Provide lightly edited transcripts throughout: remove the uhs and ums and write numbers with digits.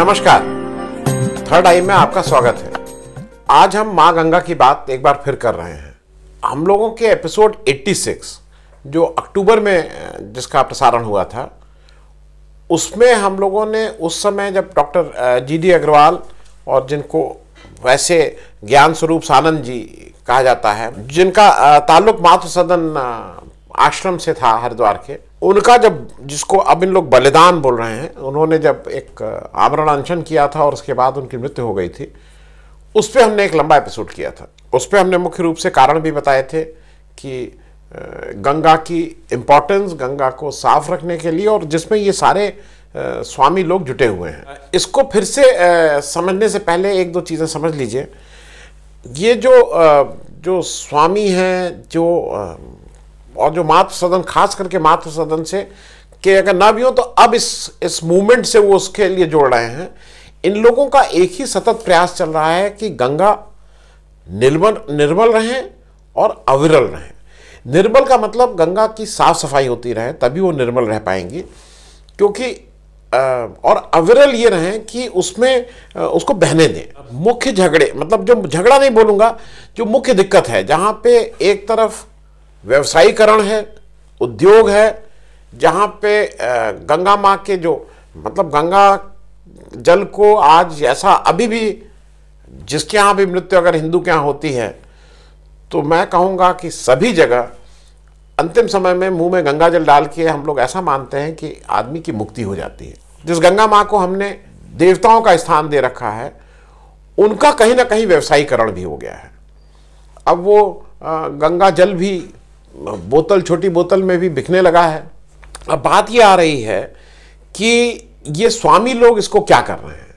नमस्कार, थर्ड आई में आपका स्वागत है। आज हम माँ गंगा की बात एक बार फिर कर रहे हैं। हम लोगों के एपिसोड 86 जो अक्टूबर में जिसका प्रसारण हुआ था, उसमें हम लोगों ने उस समय जब डॉक्टर जी डी अग्रवाल और जिनको वैसे ज्ञान स्वरूप सानंद जी कहा जाता है, जिनका ताल्लुक मातृ सदन आश्रम से था हरिद्वार के, उनका जब जिसको अब इन लोग बलिदान बोल रहे हैं, उन्होंने जब एक आमरण अनशन किया था और उसके बाद उनकी मृत्यु हो गई थी, उस पर हमने एक लंबा एपिसोड किया था। उस पर हमने मुख्य रूप से कारण भी बताए थे कि गंगा की इम्पोर्टेंस, गंगा को साफ रखने के लिए, और जिसमें ये सारे स्वामी लोग जुटे हुए हैं। इसको फिर से समझने से पहले एक दो चीज़ें समझ लीजिए। ये जो स्वामी हैं, और जो मातृ सदन, खास करके मातृ सदन से कि अगर ना भी हो तो अब इस मूवमेंट से वो उसके लिए जोड़ रहे हैं। इन लोगों का एक ही सतत प्रयास चल रहा है कि गंगा निर्मल रहें और अविरल रहें। निर्मल का मतलब गंगा की साफ सफाई होती रहे, तभी वो निर्मल रह पाएंगी। क्योंकि और अविरल ये रहें कि उसमें उसको बहने दें। मुख्य झगड़े, मतलब जो झगड़ा नहीं बोलूँगा, जो मुख्य दिक्कत है, जहाँ पे एक तरफ व्यवसायीकरण है, उद्योग है, जहाँ पे गंगा माँ के मतलब गंगा जल को आज ऐसा अभी भी जिसके यहाँ भी मृत्यु अगर हिंदू के यहाँ होती है, तो मैं कहूँगा कि सभी जगह अंतिम समय में मुंह में गंगा जल डाल के हम लोग ऐसा मानते हैं कि आदमी की मुक्ति हो जाती है। जिस गंगा माँ को हमने देवताओं का स्थान दे रखा है, उनका कहीं ना कहीं व्यवसायीकरण भी हो गया है। अब वो गंगा जल भी छोटी बोतल में भी बिकने लगा है। अब बात ये आ रही है कि ये स्वामी लोग इसको क्या कर रहे हैं।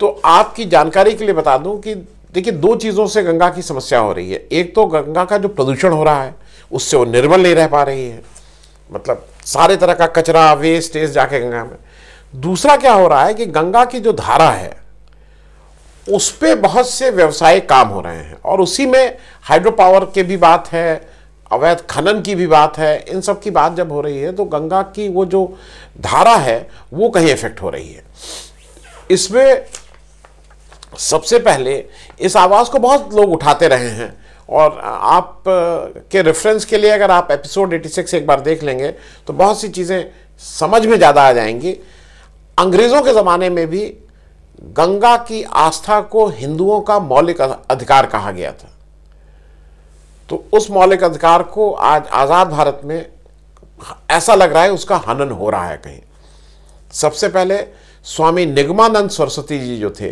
तो आपकी जानकारी के लिए बता दूं कि देखिए, दो चीज़ों से गंगा की समस्या हो रही है। एक तो गंगा का जो प्रदूषण हो रहा है, उससे वो निर्मल नहीं रह पा रही है, मतलब सारे तरह का कचरा, वेस्ट जाके गंगा में। दूसरा क्या हो रहा है कि गंगा की जो धारा है, उस पर बहुत से व्यवसायिक काम हो रहे हैं, और उसी में हाइड्रो पावर की भी बात है, अवैध खनन की भी बात है। इन सब की बात जब हो रही है तो गंगा की वो जो धारा है वो कहीं इफेक्ट हो रही है। इसमें सबसे पहले इस आवाज़ को बहुत लोग उठाते रहे हैं, और आप के रेफरेंस के लिए अगर आप एपिसोड 86 एक बार देख लेंगे तो बहुत सी चीज़ें समझ में ज़्यादा आ जाएंगी। अंग्रेज़ों के ज़माने में भी गंगा की आस्था को हिंदुओं का मौलिक अधिकार कहा गया था। तो उस मौलिक अधिकार को आज आज़ाद भारत में ऐसा लग रहा है उसका हनन हो रहा है कहीं। सबसे पहले स्वामी निगमानंद सरस्वती जी जो थे,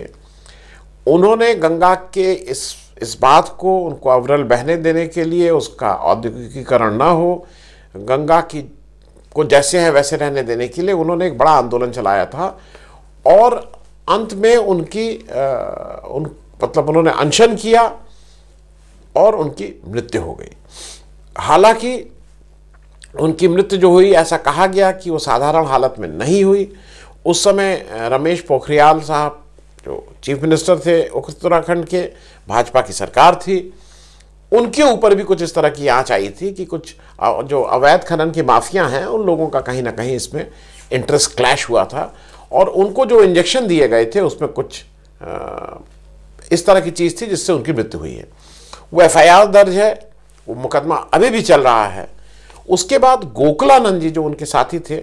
उन्होंने गंगा के इस बात को, उनको अविरल बहने देने के लिए, उसका औद्योगिकीकरण ना हो, गंगा की को जैसे है वैसे रहने देने के लिए उन्होंने एक बड़ा आंदोलन चलाया था। और अंत में मतलब उन्होंने अनशन किया और उनकी मृत्यु हो गई। हालांकि उनकी मृत्यु जो हुई, ऐसा कहा गया कि वो साधारण हालत में नहीं हुई। उस समय रमेश पोखरियाल साहब जो चीफ मिनिस्टर थे उत्तराखंड के, भाजपा की सरकार थी, उनके ऊपर भी कुछ इस तरह की आंच आई थी कि कुछ जो अवैध खनन की माफिया हैं, उन लोगों का कहीं ना कहीं इसमें इंटरेस्ट क्लैश हुआ था, और उनको जो इंजेक्शन दिए गए थे उसमें कुछ इस तरह की चीज़ थी जिससे उनकी मृत्यु हुई है। वो FIR दर्ज है, वो मुकदमा अभी भी चल रहा है। उसके बाद गोकुलानंद जी जो उनके साथी थे,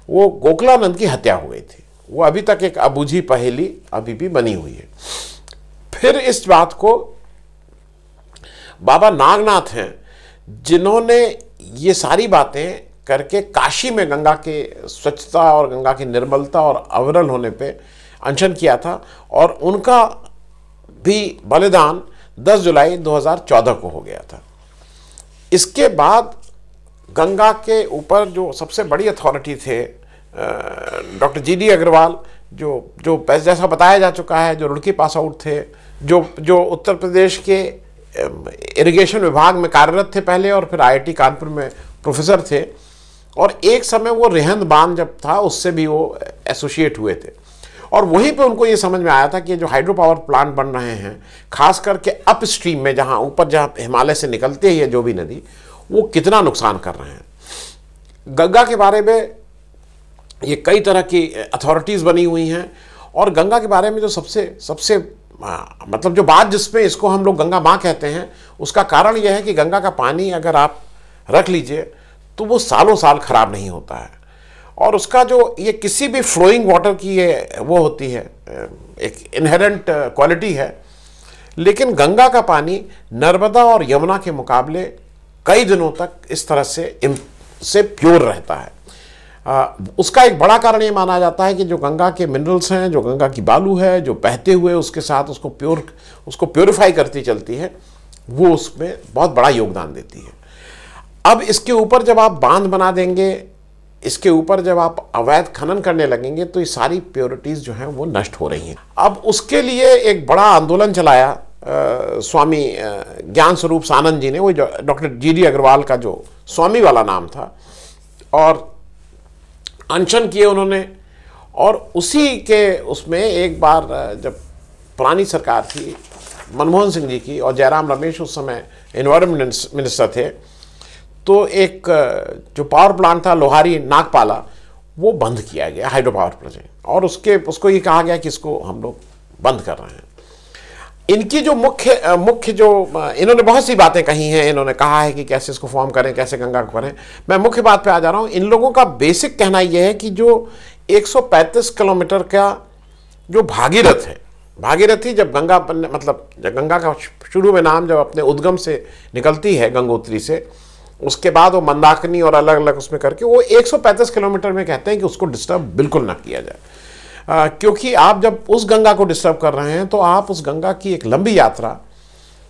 वो गोकुलानंद की हत्या हो गई थी। वो अभी तक एक अबूझी पहेली अभी भी बनी हुई है। फिर इस बात को बाबा नागनाथ हैं, जिन्होंने ये सारी बातें करके काशी में गंगा के स्वच्छता और गंगा की निर्मलता और अविरल होने पे अनशन किया था, और उनका भी बलिदान 10 जुलाई 2014 को हो गया था। इसके बाद गंगा के ऊपर जो सबसे बड़ी अथॉरिटी थे डॉक्टर जी डी अग्रवाल, जो जैसा बताया जा चुका है, जो रुड़की पास आउट थे, जो उत्तर प्रदेश के इरिगेशन विभाग में कार्यरत थे पहले, और फिर IIT कानपुर में प्रोफेसर थे, और एक समय वो रेहंद बांध जब था उससे भी वो एसोसिएट हुए थे। और वहीं पे उनको ये समझ में आया था कि जो हाइड्रो पावर प्लांट बन रहे हैं, खास करके अप स्ट्रीम में, जहाँ ऊपर जहाँ हिमालय से निकलती है जो भी नदी, वो कितना नुकसान कर रहे हैं। गंगा के बारे में ये कई तरह की अथॉरिटीज़ बनी हुई हैं, और गंगा के बारे में जो सबसे सबसे मतलब जो बात जिसमें इसको हम लोग गंगा माँ कहते हैं, उसका कारण यह है कि गंगा का पानी अगर आप रख लीजिए तो वो सालों साल खराब नहीं होता है। और उसका जो ये किसी भी फ्लोइंग वाटर की ये वो होती है, एक इनहेरेंट क्वालिटी है। लेकिन गंगा का पानी नर्मदा और यमुना के मुकाबले कई दिनों तक इस तरह से प्योर रहता है। उसका एक बड़ा कारण ये माना जाता है कि जो गंगा के मिनरल्स हैं, जो गंगा की बालू है, जो बहते हुए उसके साथ उसको प्योरीफाई करती चलती है, वो उसमें बहुत बड़ा योगदान देती है। अब इसके ऊपर जब आप बांध बना देंगे, इसके ऊपर जब आप अवैध खनन करने लगेंगे, तो ये सारी प्योरिटीज जो हैं वो नष्ट हो रही हैं। अब उसके लिए एक बड़ा आंदोलन चलाया स्वामी ज्ञान स्वरूप सानंद जी ने, वो डॉक्टर GD अग्रवाल का जो स्वामी वाला नाम था, और अनशन किए उन्होंने। और उसी के उसमें एक बार जब पुरानी सरकार थी मनमोहन सिंह जी की, और जयराम रमेश उस समय एनवायरनमेंट मिनिस्टर थे, तो एक जो पावर प्लांट था लोहारी नागपाला, वो बंद किया गया, हाइड्रो पावर प्रोजेक्ट, और उसको ये कहा गया कि इसको हम लोग बंद कर रहे हैं। इनकी जो मुख्य जो इन्होंने बहुत सी बातें कही हैं, इन्होंने कहा है कि कैसे इसको फॉर्म करें, कैसे गंगा को करें। मैं मुख्य बात पे आ जा रहा हूँ। इन लोगों का बेसिक कहना यह है कि जो 135 किलोमीटर का जो भागीरथ है, भागीरथी जब गंगा मतलब जब गंगा का शुरू में नाम जब अपने उद्गम से निकलती है गंगोत्री से, उसके बाद वो मंदाकिनी और अलग अलग उसमें करके वो 135 किलोमीटर में कहते हैं कि उसको डिस्टर्ब बिल्कुल ना किया जाए। क्योंकि आप जब उस गंगा को डिस्टर्ब कर रहे हैं तो आप उस गंगा की एक लंबी यात्रा,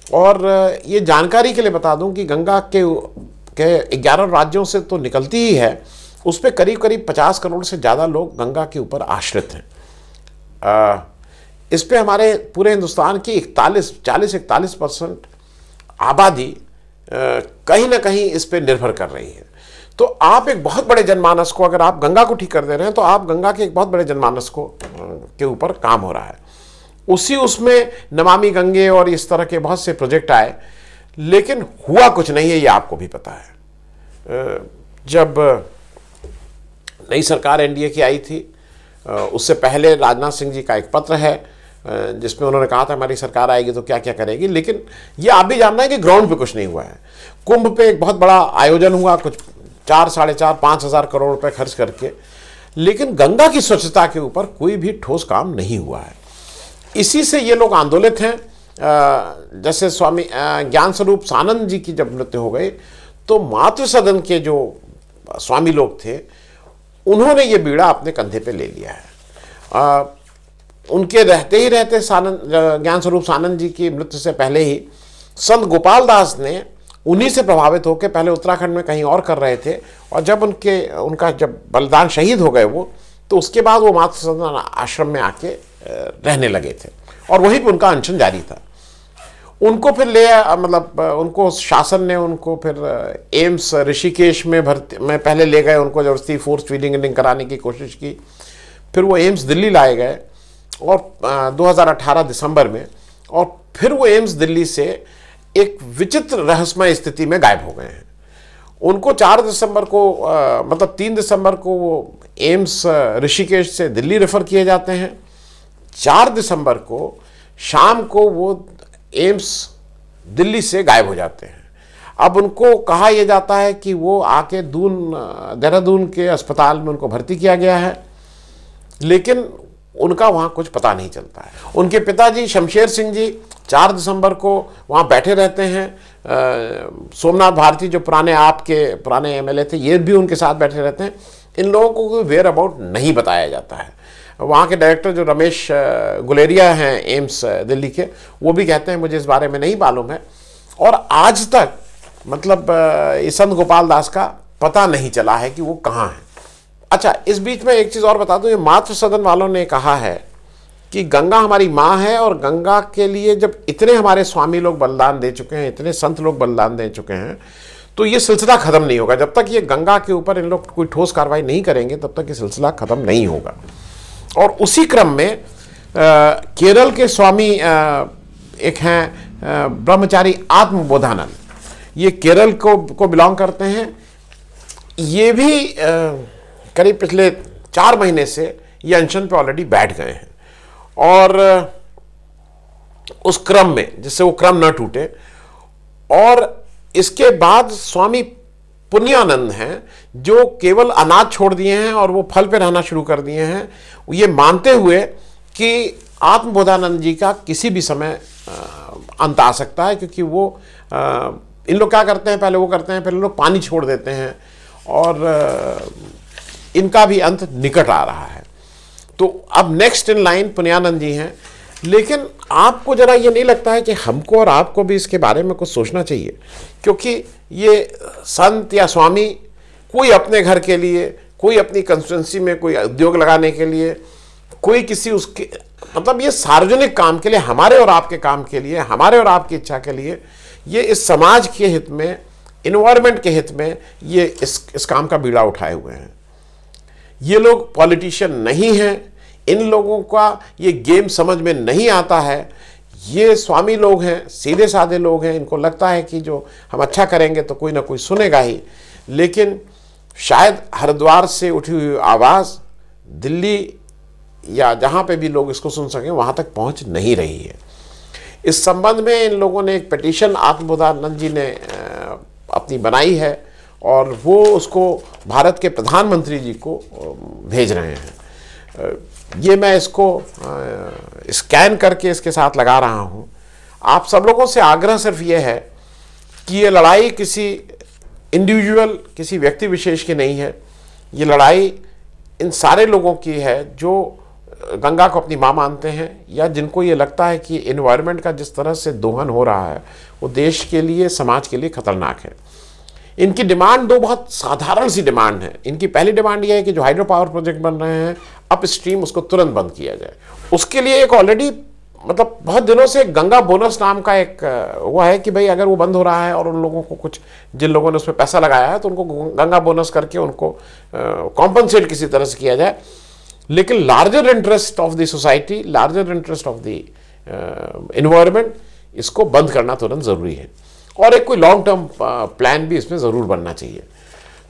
और ये जानकारी के लिए बता दूं कि गंगा के 11 राज्यों से तो निकलती ही है, उस पर करीब करीब 50 करोड़ से ज़्यादा लोग गंगा के ऊपर आश्रित हैं। इस पे हमारे पूरे हिंदुस्तान की 40-41% आबादी कहीं ना कहीं इस पे निर्भर कर रही है। तो आप एक बहुत बड़े जनमानस को, अगर आप गंगा को ठीक कर दे रहे हैं, तो आप गंगा के एक बहुत बड़े जनमानस को के ऊपर काम हो रहा है। उसमें नमामि गंगे और इस तरह के बहुत से प्रोजेक्ट आए, लेकिन हुआ कुछ नहीं है, ये आपको भी पता है। जब नई सरकार NDA की आई थी, उससे पहले राजनाथ सिंह जी का एक पत्र है जिसमें उन्होंने कहा था हमारी सरकार आएगी तो क्या क्या करेगी, लेकिन ये आप भी जानना है कि ग्राउंड पे कुछ नहीं हुआ है। कुंभ पे एक बहुत बड़ा आयोजन हुआ, कुछ 4-5.5 हज़ार करोड़ रुपए खर्च करके, लेकिन गंगा की स्वच्छता के ऊपर कोई भी ठोस काम नहीं हुआ है। इसी से ये लोग आंदोलित हैं। जैसे स्वामी ज्ञान स्वरूप सानंद जी की जब मृत्यु हो गई, तो मातृ सदन के जो स्वामी लोग थे, उन्होंने ये बीड़ा अपने कंधे पे ले लिया है। उनके रहते ज्ञान स्वरूप सानंद जी की मृत्यु से पहले ही संत गोपाल दास ने उन्हीं से प्रभावित होकर पहले उत्तराखंड में कहीं और कर रहे थे, और जब उनका जब बलिदान शहीद हो गए वो, तो उसके बाद वो मातृ सदन आश्रम में आके रहने लगे थे, और वहीं पर उनका अनशन जारी था। उनको फिर उनको शासन ने उनको फिर एम्स ऋषिकेश में पहले ले गए, उनको जबरदस्ती फोर्स फीडिंग कराने की कोशिश की। फिर वो एम्स दिल्ली लाए गए, और 2018 दिसंबर में, और फिर वो एम्स दिल्ली से एक विचित्र रहस्यमय स्थिति में गायब हो गए हैं। उनको 4 दिसंबर को 3 दिसंबर को वो एम्स ऋषिकेश से दिल्ली रेफर किए जाते हैं। 4 दिसंबर को शाम को वो एम्स दिल्ली से गायब हो जाते हैं। अब उनको कहा यह जाता है कि वो आके देहरादून के अस्पताल में उनको भर्ती किया गया है, लेकिन उनका वहाँ कुछ पता नहीं चलता है। उनके पिताजी शमशेर सिंह जी 4 दिसंबर को वहाँ बैठे रहते हैं। सोमनाथ भारती जो पुराने MLA थे, ये भी उनके साथ बैठे रहते हैं। इन लोगों को कोई वेयर अबाउट नहीं बताया जाता है। वहाँ के डायरेक्टर जो रमेश गुलेरिया हैं एम्स दिल्ली के, वो भी कहते हैं मुझे इस बारे में नहीं मालूम है, और आज तक संत गोपाल दास का पता नहीं चला है कि वो कहाँ है। अच्छा, इस बीच में एक चीज़ और बता दूं, ये मातृ सदन वालों ने कहा है कि गंगा हमारी माँ है, और गंगा के लिए जब इतने हमारे स्वामी लोग बलिदान दे चुके हैं, इतने संत लोग बलिदान दे चुके हैं, तो ये सिलसिला ख़त्म नहीं होगा। जब तक ये गंगा के ऊपर इन लोग कोई ठोस कार्रवाई नहीं करेंगे, तब तक ये सिलसिला ख़त्म नहीं होगा। और उसी क्रम में केरल के स्वामी एक हैं ब्रह्मचारी आत्मबोधानंद, ये केरल को बिलोंग करते हैं। ये भी करीब पिछले 4 महीने से ये अनशन पे ऑलरेडी बैठ गए हैं। और उस क्रम में, जिससे वो क्रम न टूटे। और इसके बाद स्वामी पुण्यानंद हैं जो केवल अनाज छोड़ दिए हैं और वो फल पे रहना शुरू कर दिए हैं, ये मानते हुए कि आत्मबोधानंद जी का किसी भी समय अंत आ सकता है, क्योंकि वो इन लोग क्या करते हैं, पहले वो करते हैं, पहले लोग पानी छोड़ देते हैं और इनका भी अंत निकट आ रहा है। तो अब नेक्स्ट इन लाइन पुण्यानंद जी हैं। लेकिन आपको जरा ये नहीं लगता है कि हमको और आपको भी इसके बारे में कुछ सोचना चाहिए? क्योंकि ये संत या स्वामी कोई अपने घर के लिए, कोई अपनी कंस्टिट्यूंसी में कोई उद्योग लगाने के लिए, कोई किसी उसके मतलब ये सार्वजनिक काम के लिए, हमारे और आपके काम के लिए, हमारे और आपकी इच्छा के लिए, ये इस समाज के हित में, इन्वायरमेंट के हित में ये इस काम का बीड़ा उठाए हुए हैं। ये लोग पॉलिटिशियन नहीं हैं, इन लोगों का ये गेम समझ में नहीं आता है। ये स्वामी लोग हैं, सीधे साधे लोग हैं, इनको लगता है कि जो हम अच्छा करेंगे तो कोई ना कोई सुनेगा ही। लेकिन शायद हरिद्वार से उठी हुई आवाज़ दिल्ली या जहाँ पे भी लोग इसको सुन सकें वहाँ तक पहुँच नहीं रही है। इस संबंध में इन लोगों ने एक पिटीशन आत्मबोधानंद जी ने अपनी बनाई है और वो उसको भारत के प्रधानमंत्री जी को भेज रहे हैं। ये मैं इसको स्कैन करके इसके साथ लगा रहा हूँ। आप सब लोगों से आग्रह सिर्फ ये है कि ये लड़ाई किसी इंडिविजुअल, किसी व्यक्ति विशेष की नहीं है। ये लड़ाई इन सारे लोगों की है जो गंगा को अपनी माँ मानते हैं, या जिनको ये लगता है कि एनवायरनमेंट का जिस तरह से दोहन हो रहा है वो देश के लिए, समाज के लिए खतरनाक है। इनकी डिमांड दो बहुत साधारण सी डिमांड है। इनकी पहली डिमांड यह है कि जो हाइड्रो पावर प्रोजेक्ट बन रहे हैं अप स्ट्रीम, उसको तुरंत बंद किया जाए। उसके लिए एक ऑलरेडी मतलब बहुत दिनों से गंगा बोनस नाम का एक वो है कि भाई अगर वो बंद हो रहा है और उन लोगों को कुछ, जिन लोगों ने उसमें पैसा लगाया है, तो उनको गंगा बोनस करके उनको कॉम्पनसेट किसी तरह से किया जाए। लेकिन larger interest of the society, larger interest of the environment, इसको बंद करना तुरंत ज़रूरी है। और एक कोई लॉन्ग टर्म प्लान भी इसमें ज़रूर बनना चाहिए।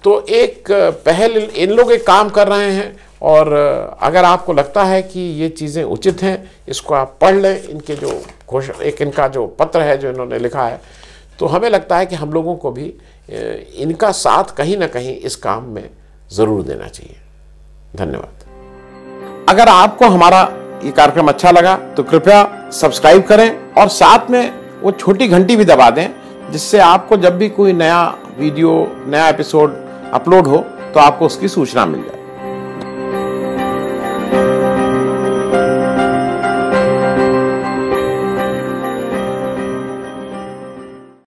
तो एक पहल इन लोग एक काम कर रहे हैं, और अगर आपको लगता है कि ये चीज़ें उचित हैं, इसको आप पढ़ लें। इनके जो घोषणा, एक इनका जो पत्र है जो इन्होंने लिखा है, तो हमें लगता है कि हम लोगों को भी इनका साथ कहीं ना कहीं इस काम में ज़रूर देना चाहिए। धन्यवाद। अगर आपको हमारा ये कार्यक्रम अच्छा लगा तो कृपया सब्सक्राइब करें और साथ में वो छोटी घंटी भी दबा दें, जिससे आपको जब भी कोई नया वीडियो, नया एपिसोड अपलोड हो तो आपको उसकी सूचना मिल जाए।